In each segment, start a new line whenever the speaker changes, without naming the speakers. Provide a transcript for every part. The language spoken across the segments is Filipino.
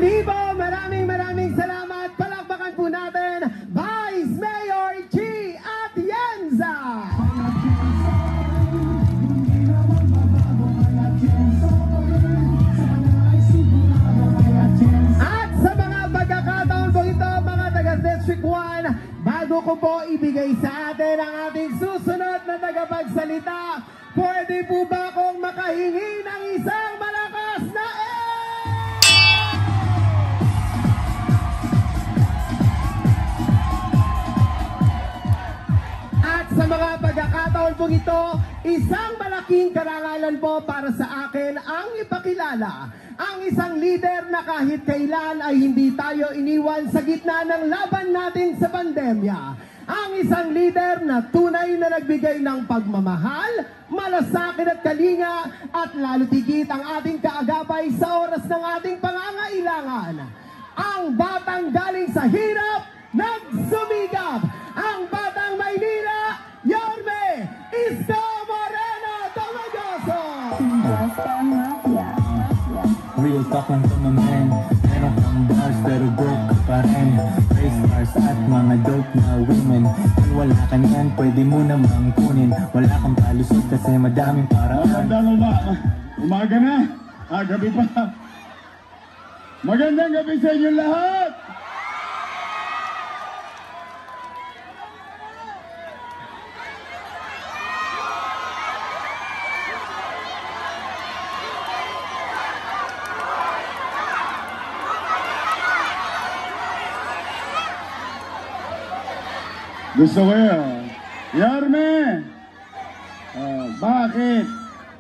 Muli po, maraming salamat. Palakpakan po natin, Vice Mayor Chi Atienza. At sa mga pagkakataon po ito, mga taga-District 1, bago ko po ibigay sa atin ang ating susunod na tagapagsalita, pwede po ba akong makahingi ng isang malakas na Sa mga pagkakataon po ito, isang malaking karangalan po para sa akin ang ipakilala ang isang leader na kahit kailan ay hindi tayo iniwan sa gitna ng laban natin sa pandemya. Ang isang leader na tunay na nagbigay ng pagmamahal, malasakit at kalinga at lalo tigit ang ating kaagapay sa oras ng ating pangangailangan. Ang batang galing sa hirap, nagsumikap, ang batang Maynila, Yorme Isko Moreno Tomagoso.
Real talk lang to my man. Meron kang bars pero broke ka pa rin. Race stars at mga dope na women. Kung wala ka niyan, pwede mo namang kunin. Wala kang palusot kasi madaming paraan.
Magandang umaga na. Gabi pa. Magandang gabi sa inyo lahat. Gusto ko yun. Yorme! Bakit?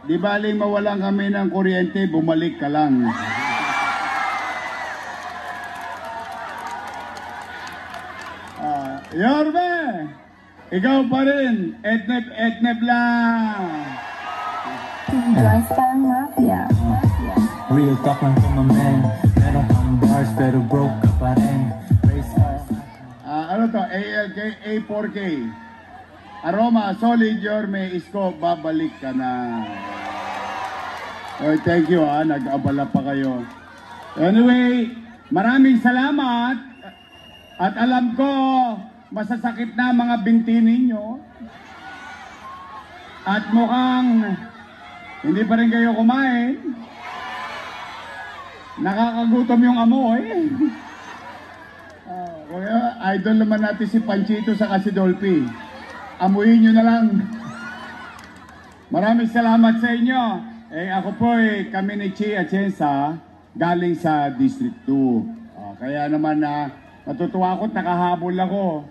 Di baling mawalan kami ng kuryente, bumalik ka lang. Yorme! Ikaw pa rin. Etnep lang.
Real talk lang to my man. Meron kang bars pero broke ka pa rin. Race stars.
Ano to? ALK, A4K. Aroma, solid, Yorme, Isko, babalik ka na. Oh, thank you nag-abala pa kayo. Anyway, maraming salamat. At alam ko, masasakit na mga binti ninyo. At mukhang hindi pa rin kayo kumain. Nakakagutom yung amoy. Idol naman natin si Panchito sa si Dolphy. Amuyin nyo na lang. Maraming salamat sa inyo. Ako po kami ni Chi Atienza galing sa District 2. Kaya naman natutuwa ako at nakahabol ako.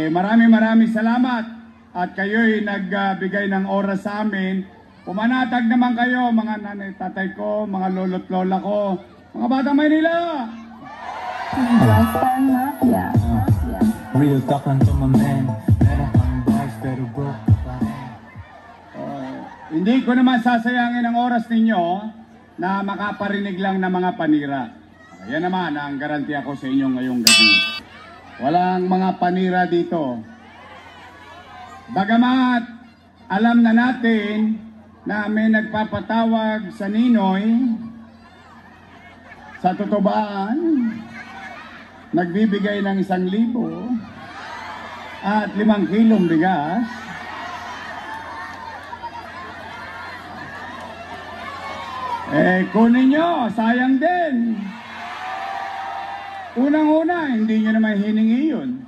Maraming salamat. At kayo'y nagbigay ng oras sa amin. Pumanatag naman kayo, mga nanay, tatay ko, mga lolo't lola ko, mga batang Maynila.
Real talk lang to my man. Meron kang bars pero broke ka pa rin.
Hindi ko naman sasayangin ang oras ninyo na makaparinig lang ng mga panira. Yan naman ang garanti ako sa inyo ngayong gabi. Walang mga panira dito. Bagamat alam na natin na may nagpapatawag sa Ninoy, sa totobaan, nagbibigay ng 1,000 at 5 kilong bigas. Kunin nyo, sayang din. Unang-una, hindi nyo naman hiningi yun.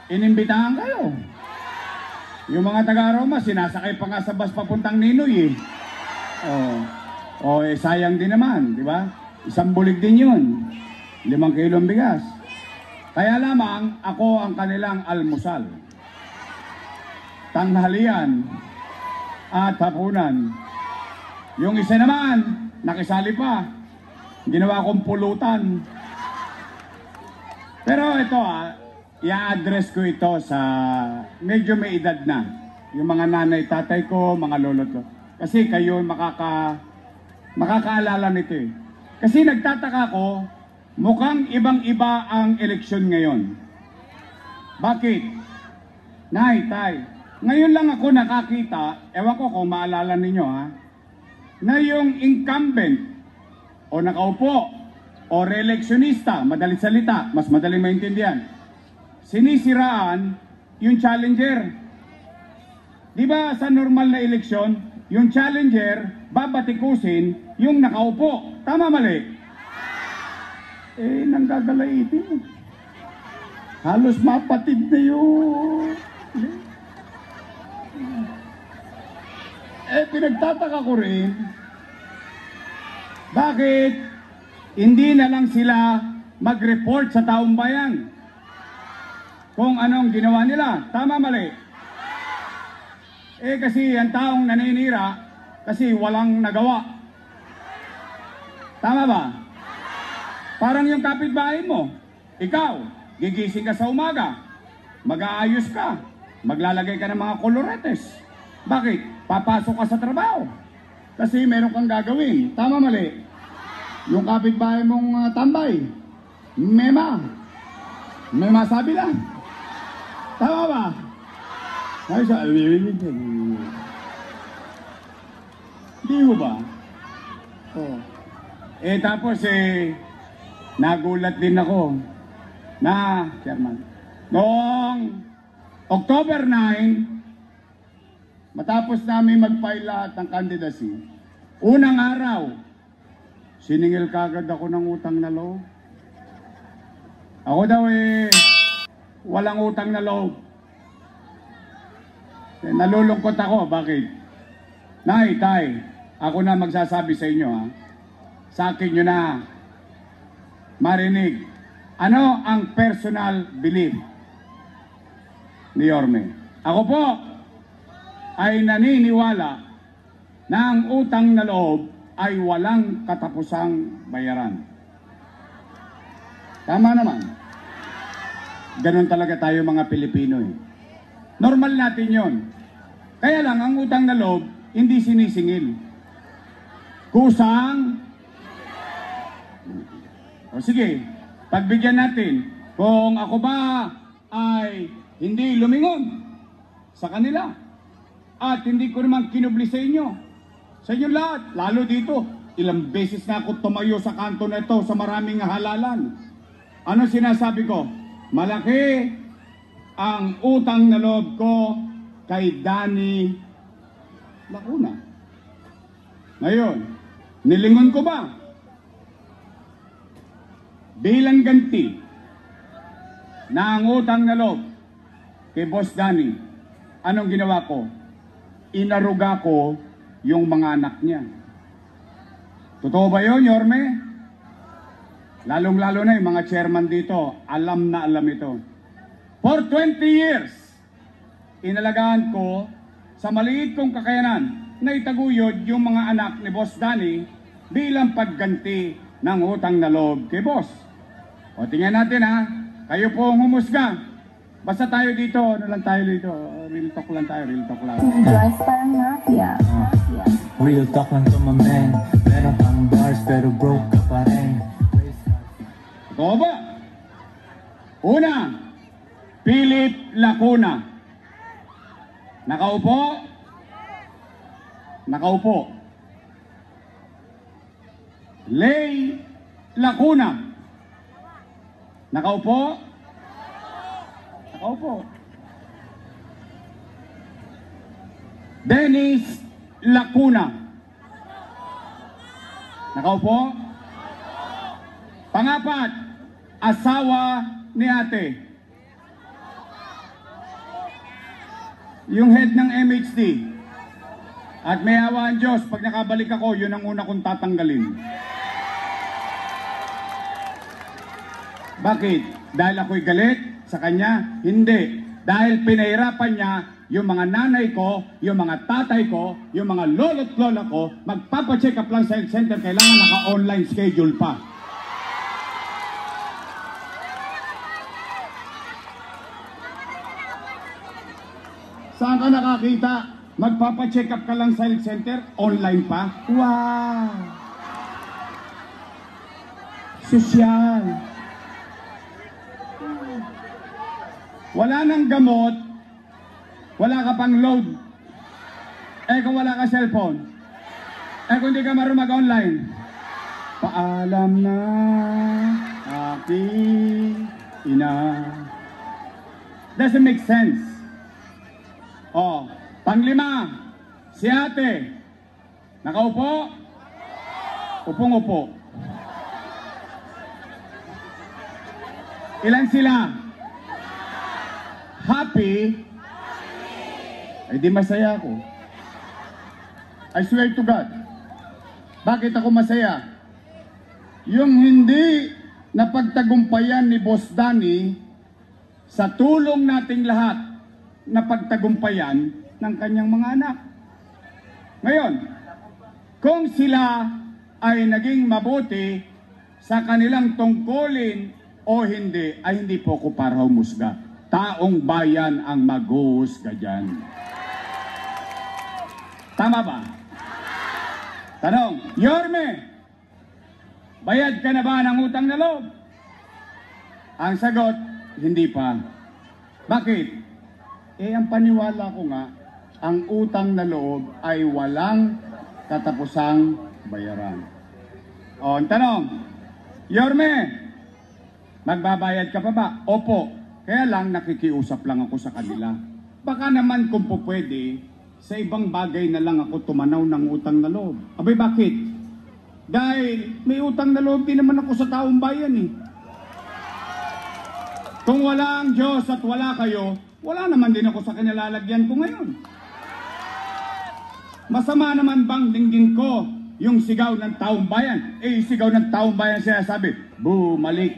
Inimbitahan kayo. Yung mga taga-Roma, sinasakay pa nga sa bus papuntang Ninoy sayang din naman, di ba? Isang bulig din yun. 5 kilong bigas. Kaya lamang ako ang kanilang almusal, tanghalian at hapunan. Yung isa naman, nakisali pa. Ginawa kong pulutan. Pero ito i-address ko ito sa medyo may edad na. Yung mga nanay, tatay ko, mga lolot ko. Kasi kayo makakaalala nito Kasi nagtataka ko, mukhang ibang-iba ang eleksyon ngayon. Bakit? Nay, tay, ngayon lang ako nakakita, ewan ko kung maalala ninyo na yung incumbent o nakaupo o re-electionista, madaling salita, mas madaling maintindihan, sinisiraan yung challenger. Di ba sa normal na eleksyon, yung challenger babatikusin yung nakaupo. Tama mali? Nanggagalaitin. Halos mapatid na yun. Pinagtataka ko rin, bakit hindi na lang sila mag-report sa taong bayan kung anong ginawa nila? Tama mali? Kasi ang taong naninira kasi walang nagawa. Tama ba? Parang yung kapitbahay mo, ikaw, gigising ka sa umaga, mag-aayos ka, maglalagay ka ng mga koloretes. Bakit? Papasok ka sa trabaho kasi meron kang gagawin. Tama mali? Yung kapitbahay mong tambay, may masabi lang. Tama ba? Di mo ba? Oh. Tapos nagulat din ako na, Chairman, noong October 9, matapos namin mag-file lahat ng candidacy, unang araw, siningil kagad ako ng utang na loob. Ako daw walang utang na loob. Nalulungkot ako, bakit? Nay, tay, ako na magsasabi sa inyo ha. Sa akin nyo na marinig. Ano ang personal belief ni Yorme? Ako po ay naniniwala na ang utang na loob ay walang katapusang bayaran. Tama naman. Ganon talaga tayo mga Pilipino eh. Normal natin yon. Kaya lang ang utang na loob hindi sinisingil. Kusang. O sige, pagbigyan natin. Kung ako ba ay hindi lumingon sa kanila at hindi ko naman kinubli sa inyo, sa inyo lahat, lalo dito, ilang beses na ako tumayo sa kanto na ito sa maraming halalan. Ano sinasabi ko? Malaki ang utang na loob ko kay Danny Lacuna. Ngayon, nilingon ko ba? Bilang ganti na ang utang na loob kay Boss Danny, anong ginawa ko? Inaruga ko yung mga anak niya. Totoo ba yun, Yorme? Lalong-lalo na yung mga chairman dito, alam na alam ito. For 20 years, inalagaan ko sa maliit kong kakayanan na itaguyod yung mga anak ni Boss Danny bilang pagganti ng utang na loob kay Boss. O tingnan natin ha, kayo po ang humusga. Basta tayo dito, ano lang tayo dito, real talk lang tayo, real talk lang.
Joyce parang mafia.
Real talk lang to my man. Meron kang bars pero broke ka pa rin.
Totoo ba? Una, Philip Lacuna. Nakaupo? Nakaupo. Lay Lacuna. Nakaupo? Nakaupo. Dennis Lacuna. Nakaupo? Pangapat, asawa ni ate. Yung head ng MHD. At may awa ang Diyos, pag nakabalik ako, yun ang una kong tatanggalin. Bakit? Dahil ako'y galit sa kanya? Hindi. Dahil pinahirapan niya yung mga nanay ko, yung mga tatay ko, yung mga lolo't lola ko, magpapacheck up lang sa health center, kailangan naka-online schedule pa. Saan ka nakakita? Magpapacheck up ka lang sa health center, online pa? Wow! Sosyal. Wala nang gamot, wala ka pang load. Kung wala ka cellphone, kung hindi ka marunong mag-online, Paalam na aking ina. Doesn't make sense. Oh, panglima, si ate. Nakaupo? Upong-upo. Ilan sila? Happy? Ay di masaya ako. I swear to God. Bakit ako masaya? Yung hindi napagtagumpayan ni Boss Danny sa tulong nating lahat na pagtagumpayan ng kanyang mga anak. Ngayon, kung sila ay naging mabuti sa kanilang tungkulin o hindi, ay hindi po ako para humusga. Taong bayan ang maghuhusga dyan. Tama ba? Tanong, Yorme, bayad ka na ba ng utang na loob? Ang sagot, hindi pa. Bakit? Ang paniwala ko nga, ang utang na loob ay walang katapusang bayaran. O, ang tanong, Yorme, magbabayad ka pa ba? Opo, kaya lang nakikiusap lang ako sa kanila. Baka naman kung po pwede, sa ibang bagay na lang ako tumanaw ng utang na loob. Abay, bakit? Dahil may utang na loob din naman ako sa taong bayan eh. Kung wala ang Diyos at wala kayo, wala naman din ako sa kinalalagyan ko ngayon. Masama naman bang dinggin ko yung sigaw ng taong bayan? Sigaw ng taong bayan siya sabi, bumalik.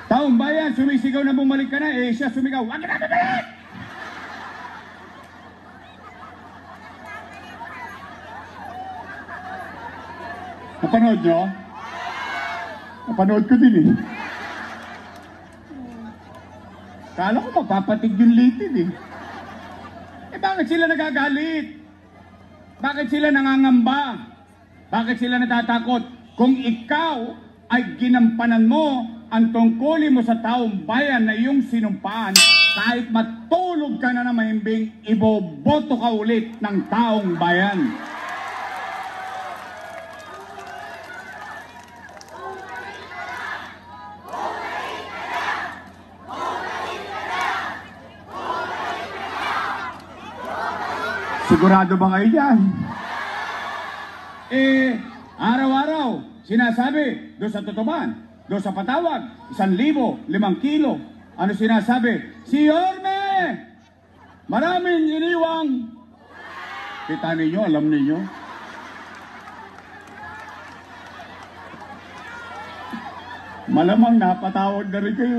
Taong bayan, sumisigaw na bumalik ka na, siya sumigaw, wag ka na bumalik! Napanood nyo? Napanood ko din eh. Kala ko mapapatig yung litid eh. Bakit sila nagagalit? Bakit sila nangangamba? Bakit sila natatakot? Kung ikaw ay ginampanan mo ang tungkulin mo sa taong bayan na iyong sinumpaan, kahit matulog ka na na mahimbing, iboboto ka ulit ng taong bayan. Sigurado ba kayo dyan? Araw-araw, sinasabi, doon sa tutuban, doon sa patawag, 1,000, 5 kilo. Ano sinasabi? Si Yorme! Maraming iniwang. Kita ninyo, alam ninyo. Malamang napatawag na rin kayo.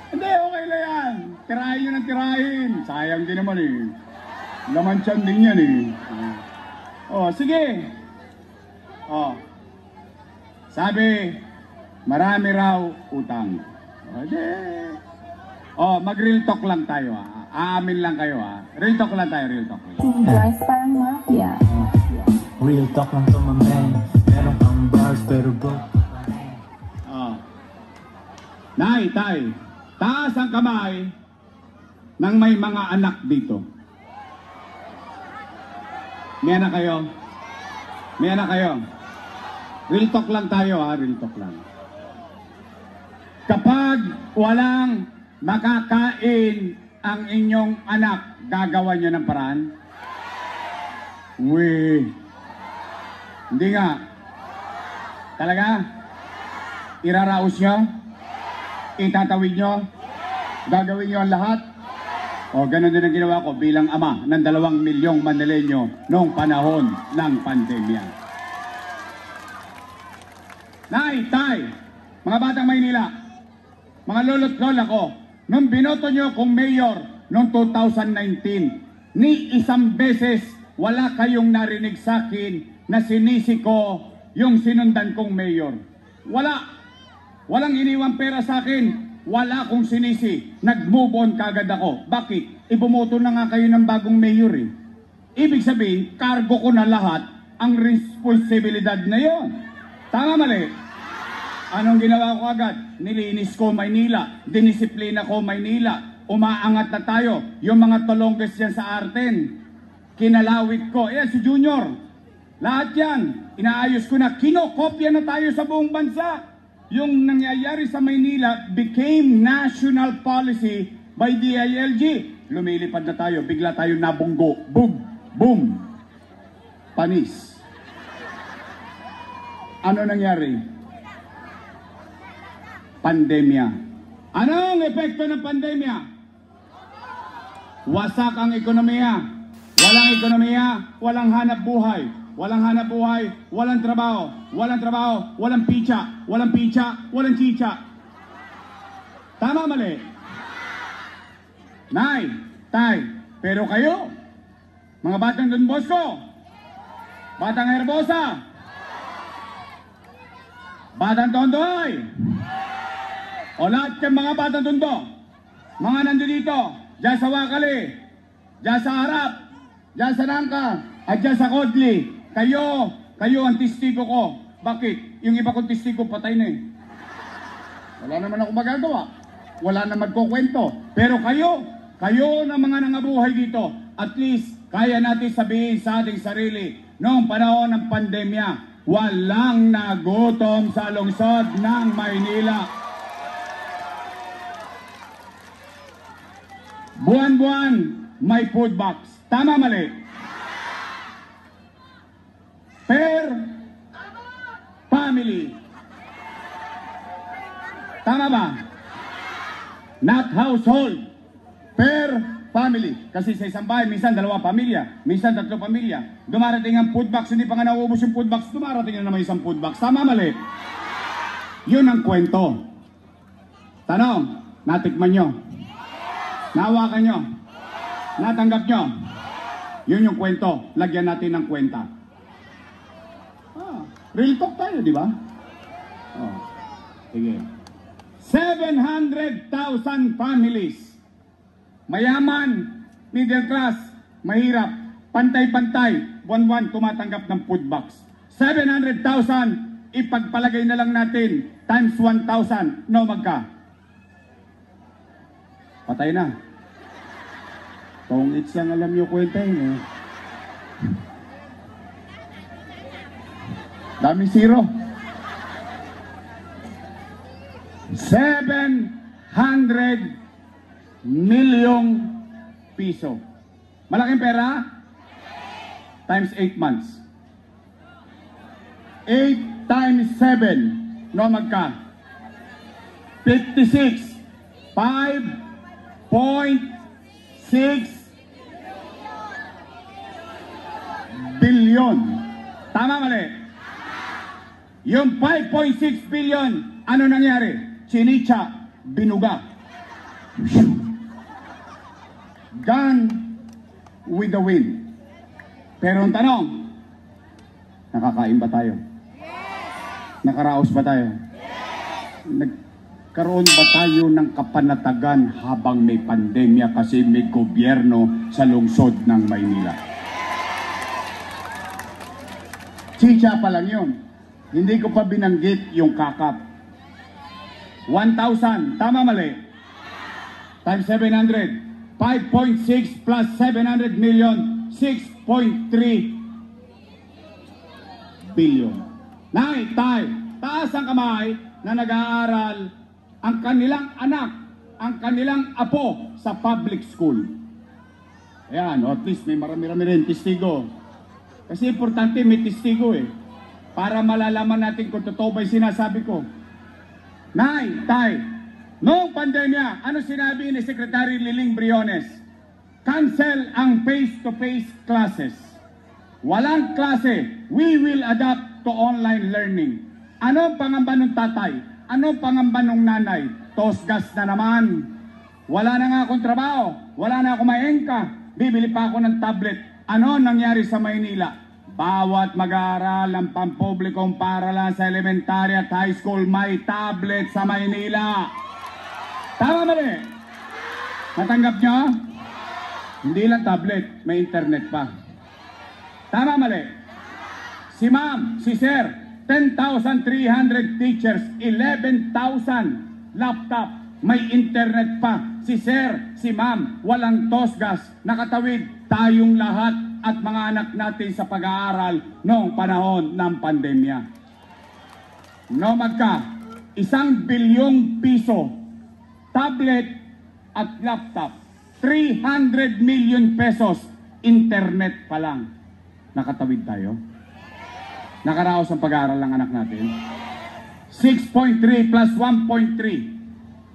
Hindi, okay na yan. Tirahin nyo ng tirahin. Sayang din naman eh. Laman tiyan din yan eh. Sige. Sabi, marami raw utang. Mag-real talk lang tayo ha. Aamin lang kayo ha. Real talk lang tayo, real talk.
Guys, parang mafia.
Real talk lang to my man. Meron kang bars pero broke.
Nay, tay, taas ang kamay ng may mga anak dito. May anak kayo? May anak kayo? Real talk lang tayo ha, real talk lang. Kapag walang makakain ang inyong anak, gagawa nyo ng paraan? Hindi nga. Talaga? Iraraos nyo? Itatawid nyo? Gagawin nyo ang lahat? Ganun din ang ginawa ko bilang ama ng 2 milyong Manileño noong panahon ng pandemya. Nay, tay, mga batang Maynila, mga lolo't lola ko, nung binoto nyo kong mayor noong 2019, ni isang beses wala kayong narinig sa akin na sinisi ko yung sinundan kong mayor. Walang iniwang pera sa akin. Wala akong sinisi. Nag-move on kagad ako. Bakit? Ibumoto na nga kayo ng bagong mayor eh. Ibig sabihin, kargo ko na lahat ang responsibilidad na yon. Tama mali? Anong ginawa ko agad? Nilinis ko Maynila, dinisiplina ko Maynila, umaangat na tayo. Yung mga tolongges dyan sa Arten, kinalawit ko. Si Junior, lahat yan, inaayos ko na, kinokopya na tayo sa buong bansa. Yung nangyayari sa Maynila became national policy by DILG. Lumilipad na tayo, bigla tayo nabunggo. Boom, boom, panis. Ano nangyari? Pandemya. Anong epekto ng pandemya? Wasak ang ekonomiya. Walang ekonomiya, walang hanap buhay. Walang hanap buhay, walang trabaho. Walang trabaho, walang picha. Walang picha, walang chicha. Tama, mali? Nay, tay, pero kayo, mga batang Don Bosco, batang Herbosa, batang Tondoy, o lahat ng mga batang Tondo, mga nandito, dyan sa Wakali, dyan sa Harap, dyan sa Nangka, at dyan sa Kodli, kayo ang testigo ko. Bakit? Yung iba kong testigo patay na eh. Wala naman ako magagawa. Wala naman magkukwento. Pero kayo na mga nangabuhay dito, at least kaya natin sabihin sa ating sarili, noong panahon ng pandemya, walang nagutom sa lungsod ng Maynila. Buwan-buwan, may food box. Tama, mali? Per family. Tama ba? Not household. Per family. Kasi sa isang bahay, minsan 2 pamilya, minsan 3 pamilya. Dumarating ang food box, hindi pa nga nauubos yung food box, dumarating na naman isang food box. Tama, mali? Yun ang kwento. Tanong, natikman nyo? Nahawakan nyo? Natanggap nyo? Yun yung kwento. Lagyan natin ng kwenta. Real talk tayo, di ba? Sige. 700,000 families. Mayaman, middle class, mahirap, pantay-pantay, buwan-buwan tumatanggap ng food box. 700,000, ipagpalagay na lang natin, times 1,000, no magka? Patay na. Tongits lang alam nyo kwenta yun eh. Daming zero. 700 milyong piso. Malaking pera? Times 8 months. 8 times 7. No, magka? 56. 5.6 billion. Tama, mali? Yung 5.6 billion, ano nangyari? Chinicha, binuga. Gone with the wind. Pero ang tanong, nakakain ba tayo? Nakaraos ba tayo? Nagkaroon ba tayo ng kapanatagan habang may pandemya kasi may gobyerno sa lungsod ng Maynila? Chicha pa lang yun. Hindi ko pa binanggit yung kakap. 1,000, tama, mali? Times 700. 5.6 plus 700 million, 6.3 billion. Nay, tay, taas ang kamay na nag-aaral ang kanilang anak, ang kanilang apo sa public school. Ayan, at least may marami-rami rin testigo. Kasi importante may testigo eh. Para malalaman natin kung totoo ba yung sinasabi ko. Nay, tay, noong pandemya, ano sinabi ni Secretary Liling Briones? Cancel ang face-to-face classes. Walang klase. We will adapt to online learning. Ano pangamba ng tatay? Ano pangamba ng nanay? Tosgas na naman. Wala na nga akong trabaho. Wala na akong maengka. Bibili pa ako ng tablet. Ano nangyari sa Maynila? Bawat mag-aaral ng pampublikong paaralan sa elementary at high school may tablet sa Maynila. Tama ba rin? Natanggap nyo? Hindi lang tablet, may internet pa. Tama mali? Si ma'am, si sir, 10,300 teachers, 11,000 laptop, may internet pa. Si sir, si ma'am, walang tosgas, nakatawid tayong lahat at mga anak natin sa pag-aaral noong panahon ng pandemya. No magka, 1 bilyong piso, tablet at laptop, 300 million pesos, internet pa lang. Nakatawid tayo? Nakaraos ang pag-aaral ng anak natin? 6.3 plus 1.3,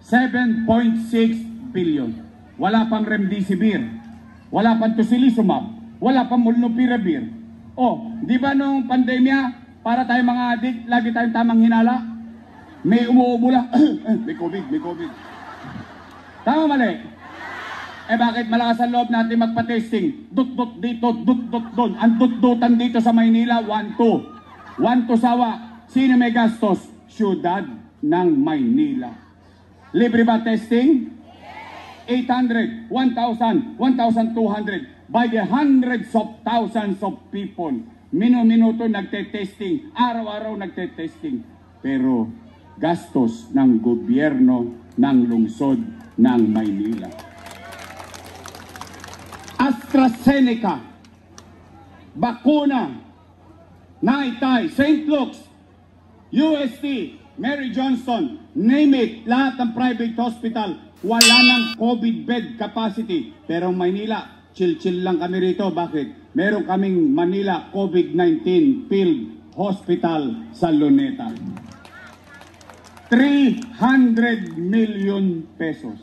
7.6 billion. Wala pang remdesivir, wala pang tocilizumab, wala pang molnupiravir. Oh, di ba nung pandemya, para tayo mga adik, lagi tayong tamang hinala? May umuubo lang, may COVID. Tama mali? Eh bakit malakas ang loob natin magpa-testing? Dut-dut dito, dut-dut doon. Ang dut-dutan dito sa Maynila, 1-2. 1 to Sawa. Sino may gastos? Syudad ng Maynila. Libre ba testing? 800, 1,000, 1,200 by the hundreds of thousands of people. Minu-minuto nagte-testing, araw-araw nagte-testing. Pero gastos ng gobyerno ng lungsod ng Maynila. AstraZeneca, bakuna, Naitay, St. Luke's, UST, Mary Johnston, name it, lahat ng private hospital, wala ng COVID bed capacity. Pero Maynila, chill-chill lang kami rito. Bakit? Meron kaming Manila COVID-19 Field Hospital sa Luneta. 300 million pesos.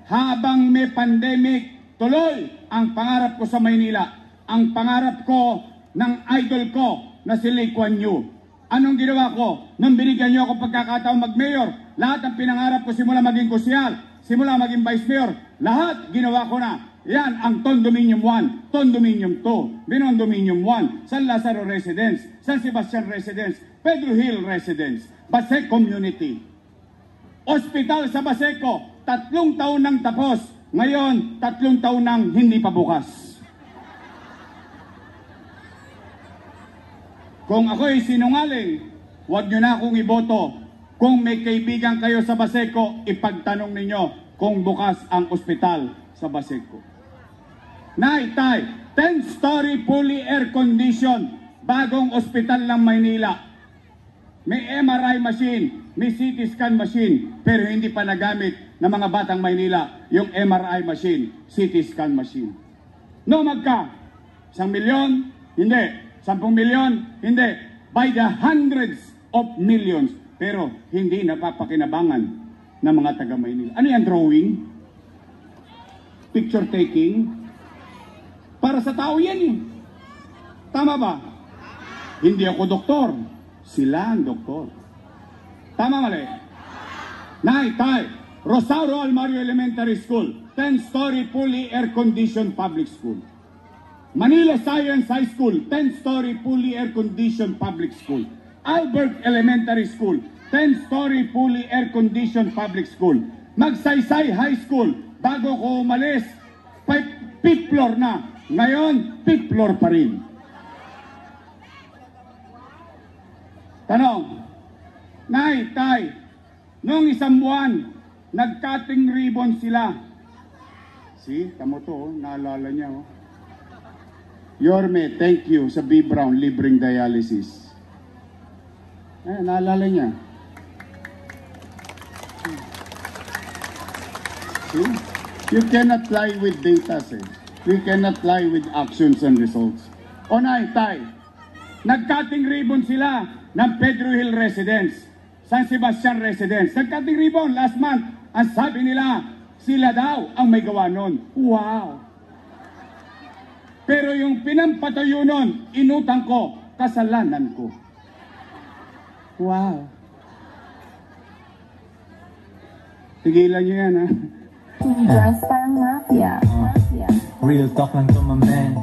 Habang may pandemic, tuloy ang pangarap ko sa Maynila. Ang pangarap ko ng idol ko na si Lee Kuan Yew. Anong ginawa ko? Nung binigyan niyo ako pagkakataon mag-mayor, lahat ng pinangarap ko simula maging kusyal, simula maging vice mayor, lahat ginawa ko na. Yan ang Condominium 1, Condominium 2, Binondominium 1, San Lazaro Residence, San Sebastian Residence, Pedro Hill Residence, Basec Community. Ospital sa Baseco, 3 taon nang tapos, ngayon 3 taon nang hindi pa bukas. Kung ako'y sinungaling, huwag nyo na akong iboto. Kung may kaibigan kayo sa Baseco, ipagtanong ninyo kung bukas ang ospital sa Baseco. Naitay, 10-story fully air-conditioned, bagong ospital ng Maynila. May MRI machine, may CT scan machine, pero hindi pa nagamit ng mga batang Maynila yung MRI machine, CT scan machine. No magka, 1 milyon? Hindi. 10 milyon? Hindi. By the hundreds of millions. Pero hindi napapakinabangan ng mga taga Maynila. Ano yan, drawing? Picture taking? Para sa tao yan eh. Tama ba? Hindi ako doktor. Sila ang doktor. Tama mali? Naitay, Rosario Almario Elementary School, 10-story fully air-conditioned public school. Manila Science High School, 10-story fully air-conditioned public school. Albert Elementary School, 10-story fully air-conditioned public school. Magsaysay High School, bago ko umalis, 5th floor na. Ngayon, 5th floor pa rin. Tanong, Nay, Tay, noong 1 buwan, nag-cutting ribbon sila. See, tamo to, naalala niya. Oh. Yorme, thank you sa B. Brown, libreng dialysis. Naalala niya. See? You cannot lie with data, eh. You cannot lie with actions and results. O Nay, Tay, nag-cutting ribbon sila ng Pedro Hill Residence, San Sebastian Residence. Nag-cutting ribbon last month. Ang sabi nila, sila daw ang may gawa nun. Wow! Pero yung pinampatayo nun, inutang ko, kasalanan ko. Wow! Tigilan nyo yan, ha?
Transparent Mafia.
Real talk lang to, my man.